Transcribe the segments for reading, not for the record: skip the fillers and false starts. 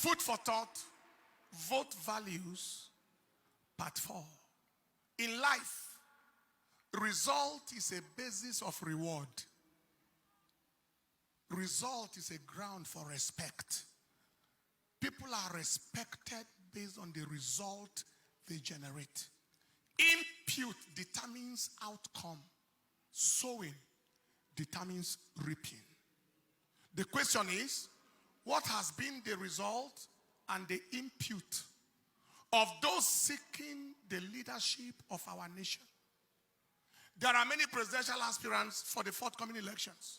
Food for thought, vote values, part 4. In life, result is a basis of reward. Result is a ground for respect. People are respected based on the result they generate. Input determines outcome. Sowing determines reaping. The question is, what has been the result and the input of those seeking the leadership of our nation? There are many presidential aspirants for the forthcoming elections.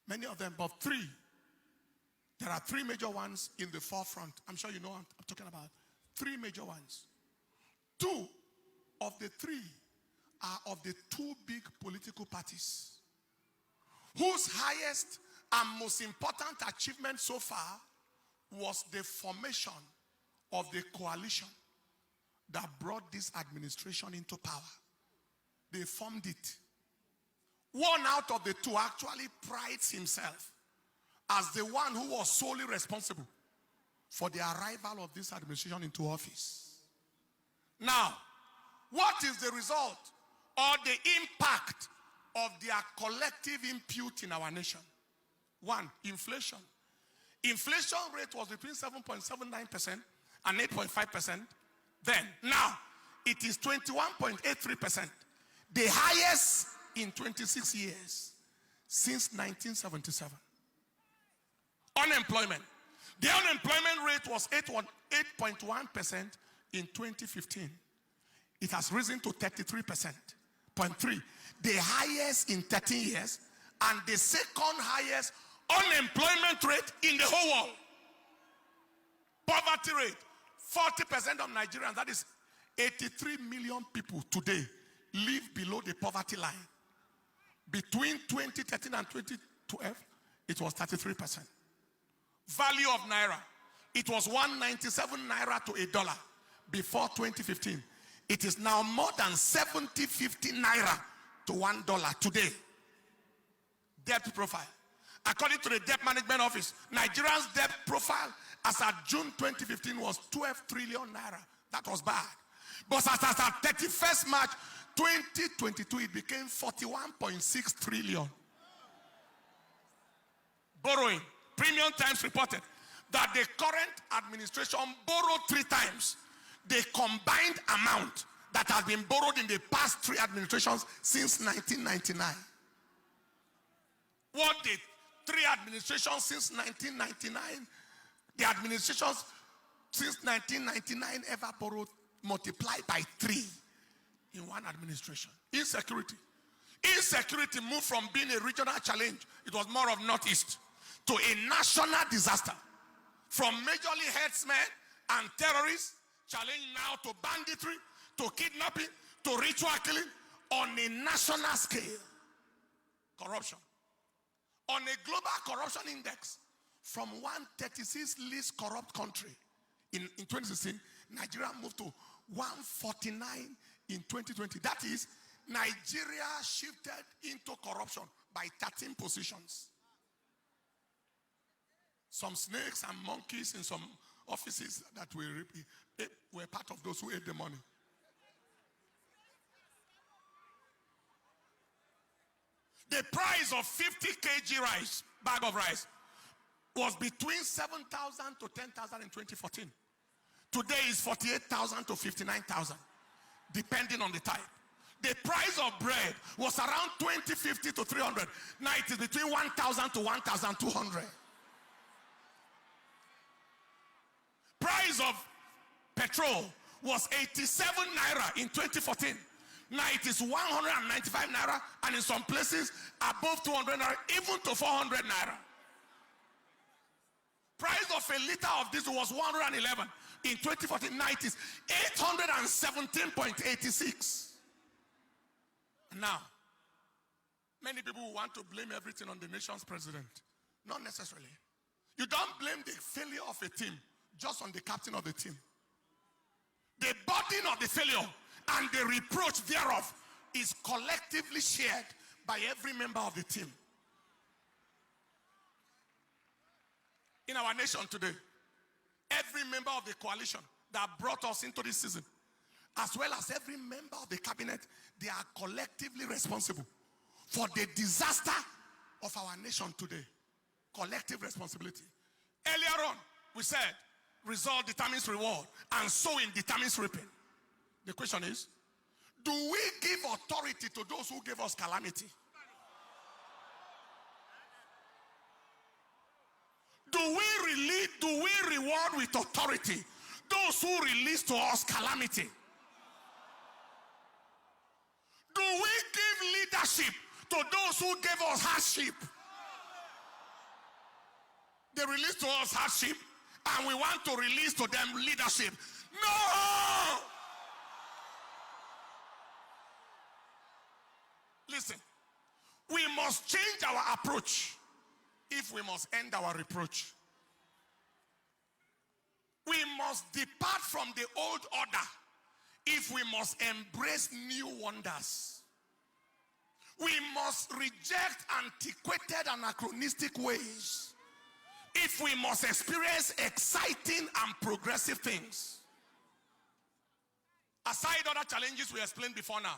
Many of them, but 3. There are 3 major ones in the forefront. I'm sure you know what I'm talking about. 3 major ones. 2 of the 3 are of the 2 big political parties, whose highest and most important achievement so far was the formation of the coalition that brought this administration into power. They formed it. One out of the 2 actually prides himself as the one who was solely responsible for the arrival of this administration into office. Now, what is the result or the impact of their collective input in our nation? 1, inflation. Inflation rate was between 7.79% and 8.5%. Then, now, it is 21.83%. The highest in 26 years since 1977. Unemployment. The unemployment rate was 8.1% in 2015. It has risen to 33.3%. The highest in 13 years and the second highest unemployment rate in the whole world. Poverty rate, 40% of Nigerians, that is 83 million people today, live below the poverty line. Between 2013 and 2012, it was 33%. Value of naira, it was 197 naira to $1 before 2015. It is now more than 50 naira to $1 today. Debt profile. According to the Debt Management Office, Nigeria's debt profile as at June 2015 was 12 trillion naira. That was bad. But as at 31st March 2022, it became 41.6 trillion. Borrowing. Premium Times reported that the current administration borrowed 3 times the combined amount that has been borrowed in the past 3 administrations since 1999. What the 3 administrations since 1999, the administrations since 1999 ever borrowed, multiplied by 3 in one administration. Insecurity. Insecurity moved from being a regional challenge, it was more of Northeast, to a national disaster. From majorly herdsmen and terrorists, challenge now to banditry, to kidnapping, to ritual killing on a national scale. Corruption. On a global corruption index, from 136 least corrupt country in 2016, Nigeria moved to 149 in 2020. That is, Nigeria shifted into corruption by 13 positions. Some snakes and monkeys in some offices that were part of those who ate the money. The price of 50 kg rice, bag of rice, was between 7,000 to 10,000 in 2014. Today is 48,000 to 59,000, depending on the type. The price of bread was around 2050 to 300. Now it is between 1,000 to 1,200. Price of petrol was 87 naira in 2014. Now it is 195 naira, and in some places above 200 naira, even to 400 naira. Price of a liter of diesel was 111 in 2014. Now it is 817.86. Now, many people want to blame everything on the nation's president. Not necessarily. You don't blame the failure of a team just on the captain of the team. The burden of the failure and the reproach thereof is collectively shared by every member of the team. in our nation today. Every member of the coalition that brought us into this season, as well as every member of the cabinet, they are collectively responsible for the disaster of our nation today. Collective responsibility. Earlier on, we said, result determines reward, and sowing determines reaping. The question is, do we give authority to those who gave us calamity? Do we reward with authority those who release to us calamity? Do we give leadership to those who gave us hardship? They release to us hardship, and we want to release to them leadership. No! Listen, we must change our approach if we must end our reproach. We must depart from the old order if we must embrace new wonders. We must reject antiquated, anachronistic ways if we must experience exciting and progressive things. Aside other challenges we explained before now,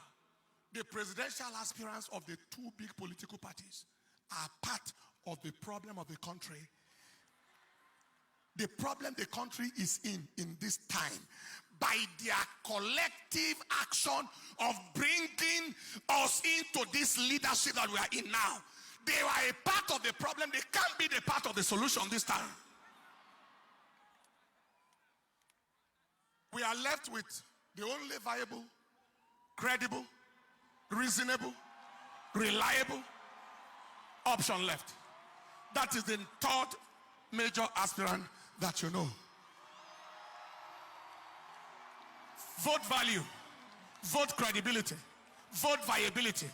the presidential aspirants of the two big political parties are part of the problem of the country. The problem the country is in this time, by their collective action of bringing us into this leadership that we are in now. They are a part of the problem. They can't be the part of the solution this time. We are left with the only viable, credible, reasonable, reliable option left. That is the third major aspirant that you know. Vote value, vote credibility, vote viability,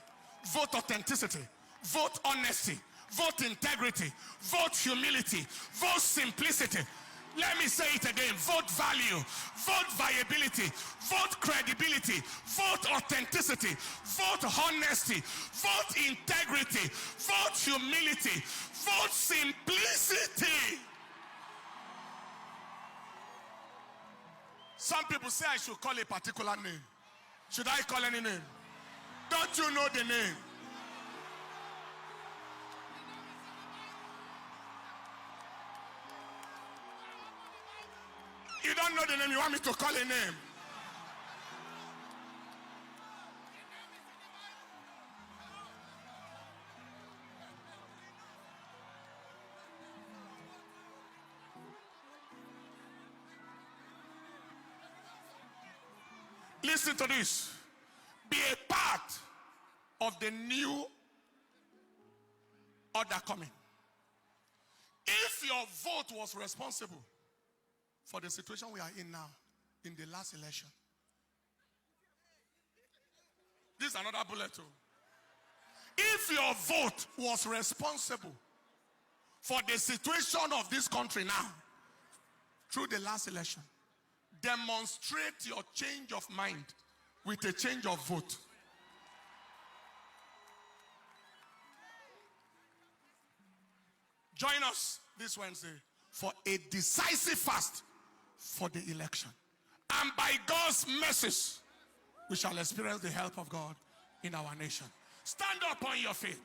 vote authenticity, vote honesty, vote integrity, vote humility, vote simplicity. Let me say it again. Vote value, vote viability, vote credibility, vote authenticity, vote honesty, vote integrity, vote humility, vote simplicity. Some people say I should call a particular name. Should I call any name? Don't you know the name? You don't know the name, you want me to call a name? Listen to this. Be a part of the new order coming. If your vote was responsible for the situation we are in now, in the last election, this is another bullet too. If your vote was responsible for the situation of this country now, through the last election, demonstrate your change of mind with a change of vote. Join us this Wednesday for a decisive fast for the election. And by God's mercies, we shall experience the help of God in our nation. Stand up on your feet.